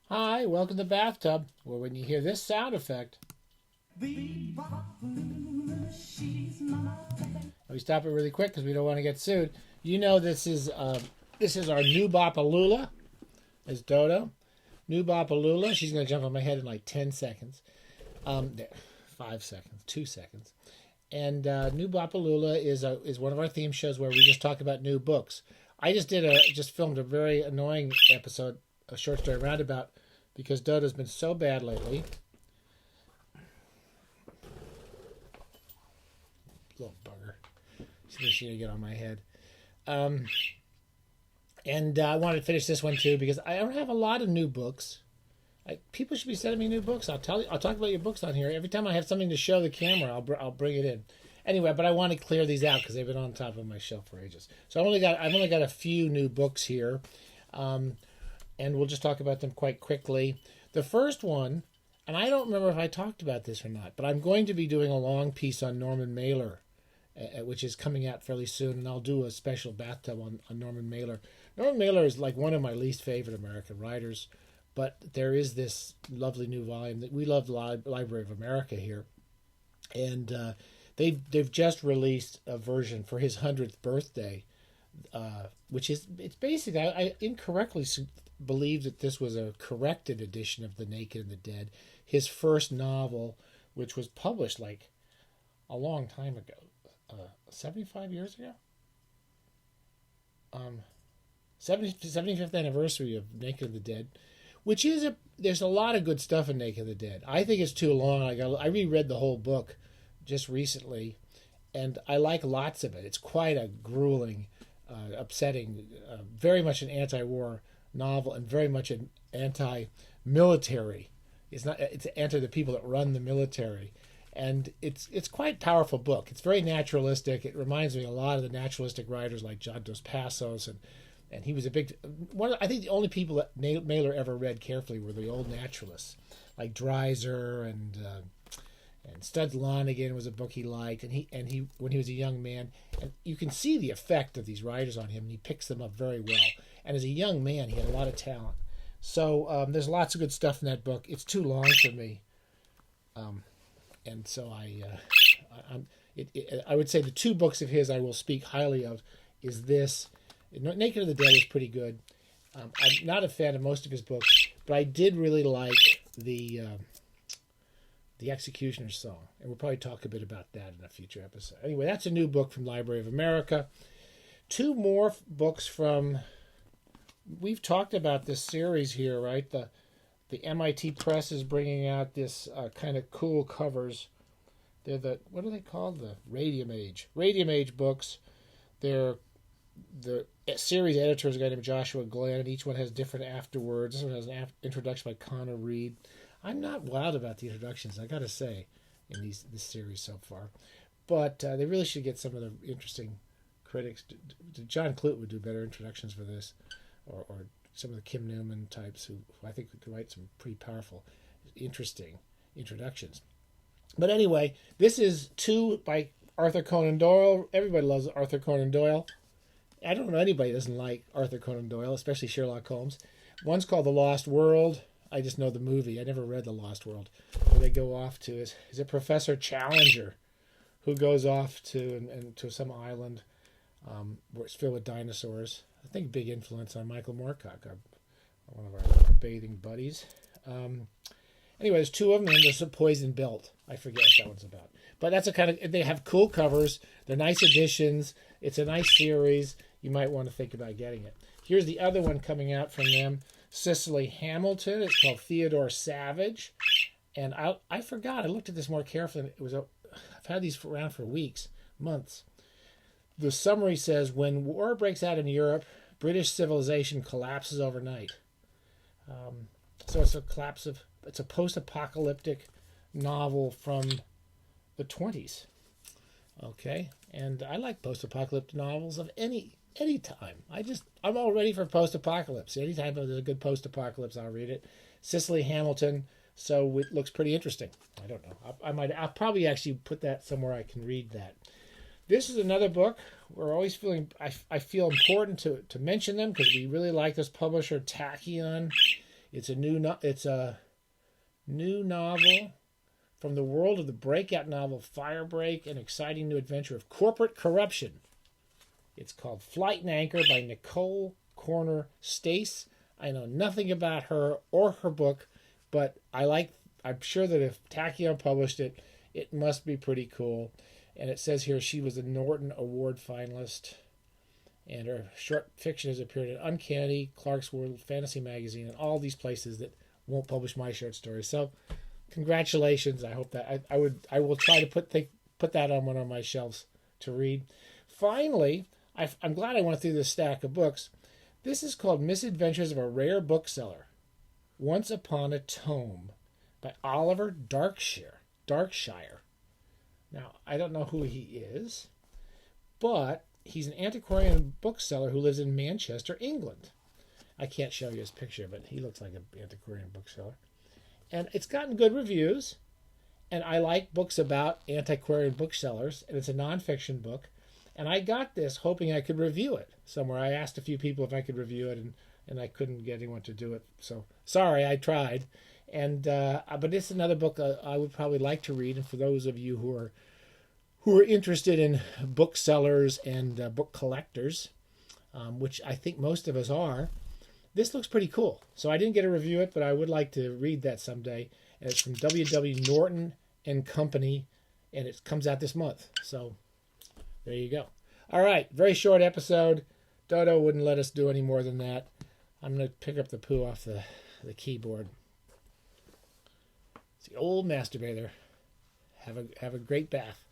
Hi, welcome to the bathtub, where when you hear this sound effect, we stop it really quick because we don't want to get sued. You know this is our New-Bop-A-Lula, is Dodo. New-Bop-A-Lula. She's going to jump on my head in like 10 seconds. There, 5 seconds, 2 seconds. And New-Bop-A-Lula is one of our theme shows where we just talk about new books. I just filmed a very annoying episode, a short story roundabout, because Dodo's been so bad lately. Little bugger. She's going to get on my head. And I wanted to finish this one too because I don't have a lot of new books. People should be sending me new books. I'll talk about your books on here every time I have something to show the camera. I'll bring it in. Anyway, but I want to clear these out because they've been on top of my shelf for ages. So I've only got a few new books here, and we'll just talk about them quite quickly. The first one, and I don't remember if I talked about this or not, but I'm going to be doing a long piece on Norman Mailer, which is coming out fairly soon, and I'll do a special bathtub on Norman Mailer. Norman Mailer is like one of my least favorite American writers, but there is this lovely new volume that we love, the Library of America here, and they've just released a version for his 100th birthday, which it's basically, I incorrectly believe that this was a corrected edition of The Naked and the Dead, his first novel, which was published like a long time ago, 75 years ago. 75th anniversary of Naked and the Dead, which is there's a lot of good stuff in Naked and the Dead. I think it's too long. I reread the whole book just recently, and I like lots of it. It's quite a grueling, upsetting, very much an anti-war novel, and very much an anti-military. It's anti the people that run the military, and it's quite a powerful book. It's very naturalistic. It reminds me a lot of the naturalistic writers like John Dos Passos, and he was a big one. I think the only people that Mailer ever read carefully were the old naturalists, like Dreiser and Studs Lonigan was a book he liked, and he when he was a young man, and you can see the effect of these writers on him, and he picks them up very well. And as a young man, he had a lot of talent. So there's lots of good stuff in that book. It's too long for me, and so I would say the two books of his I will speak highly of is this. Naked and the Dead is pretty good. I'm not a fan of most of his books, but I did really like the Executioner's Song, and we'll probably talk a bit about that in a future episode. Anyway, that's a new book from Library of America. Two more books from. We've talked about this series here, right? The MIT Press is bringing out this kind of cool covers. They're what are they called? The Radium-Age books. They're the series editor is a guy named Joshua Glenn, and each one has different afterwords. This one has an introduction by Connor Reed. I'm not wild about the introductions, I gotta say, in this series so far, but they really should get some of the interesting critics. John Clute would do better introductions for this, or some of the Kim Newman types who I think could write some pretty powerful, interesting introductions. But anyway, this is two by Arthur Conan Doyle. Everybody loves Arthur Conan Doyle. I don't know anybody who doesn't like Arthur Conan Doyle, especially Sherlock Holmes. One's called The Lost World. I just know the movie. I never read The Lost World. Where they go off to is it Professor Challenger, who goes off to some island where it's filled with dinosaurs. I think big influence on Michael Moorcock, one of our bathing buddies. Anyway, there's two of them, and there's a Poison Belt. I forget what that one's about. But that's a kind of, they have cool covers. They're nice editions. It's a nice series. You might want to think about getting it. Here's the other one coming out from them, Cicely Hamilton. It's called Theodore Savage. And I forgot. I looked at this more carefully. I've had these around for weeks, months. The summary says, when war breaks out in Europe, British civilization collapses overnight. So it's a post-apocalyptic novel from the 20s. Okay, and I like post-apocalyptic novels of any time. I'm all ready for post-apocalypse. Anytime there's a good post-apocalypse, I'll read it. Cicely Hamilton. So it looks pretty interesting. I don't know. I'll probably actually put that somewhere I can read that. This is another book. We're always I feel important to mention them because we really like this publisher, Tachyon. It's a new novel from the world of the breakout novel Firebreak, an exciting new adventure of corporate corruption. It's called Flight and Anchor by Nicole Corner Stace. I know nothing about her or her book, but I'm sure that if Tachyon published it, it must be pretty cool. And it says here she was a Norton Award finalist. And her short fiction has appeared in Uncanny, Clark's World, Fantasy Magazine, and all these places that won't publish my short stories. So, congratulations! I hope that I will try to put that on one of my shelves to read. Finally, I'm glad I went through this stack of books. This is called Misadventures of a Rare Bookseller, Once Upon a Tome, by Oliver Darkshire. Now, I don't know who he is, but he's an antiquarian bookseller who lives in Manchester, England. I can't show you his picture, but he looks like an antiquarian bookseller. And it's gotten good reviews, and I like books about antiquarian booksellers, and it's a nonfiction book. And I got this hoping I could review it somewhere. I asked a few people if I could review it, and I couldn't get anyone to do it. So, sorry, I tried. And but it's another book I would probably like to read, and for those of you who are interested in booksellers and book collectors, which I think most of us are, this looks pretty cool. So I didn't get to review it, but I would like to read that someday. And it's from W.W. Norton and Company, and it comes out this month. So there you go. All right, very short episode. Dodo wouldn't let us do any more than that. I'm going to pick up the poo off the keyboard. It's the old masturbator. Have a great bath.